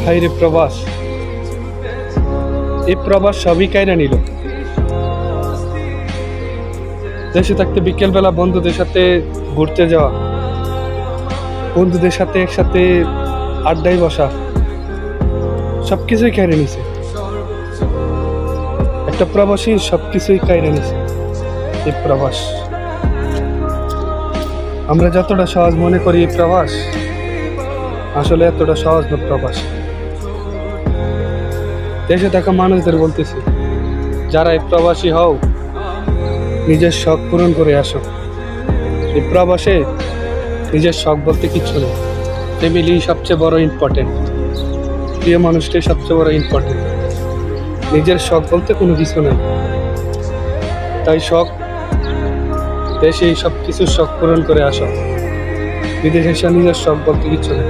হাইরে প্রবাস, এই প্রবাস সবই কাইরা নিল। দেশে থাকতে বিকেলবেলা বন্ধুদের সাথে ঘুরতে যাওয়া, বন্ধুদের সাথে একসাথে আড্ডায় বসা, সবকিছুই কাইরা নিছে। একটা প্রবাসী সবকিছুই কাইরা নিছে। এই প্রবাস আমরা যতটা সহজ মনে করি, এই প্রবাস আসলে এতটা সহজ না। প্রবাস দেশে থাকা মানুষদের বলতেছি, যারা এই প্রবাসী হও, নিজের শখ পূরণ করে আসো। এই প্রবাসে নিজের শখ বলতে কিচ্ছু নেই। ফ্যামিলি সবচেয়ে বড় ইম্পর্টেন্ট, প্রিয় মানুষটাই সবচেয়ে বড় ইম্পর্টেন্ট। নিজের শখ বলতে কোনো কিছু নেই। তাই শখ, দেশে সব কিছুর শখ পূরণ করে আসো। বিদেশে এসে নিজের শখ বলতে কিচ্ছু নেই।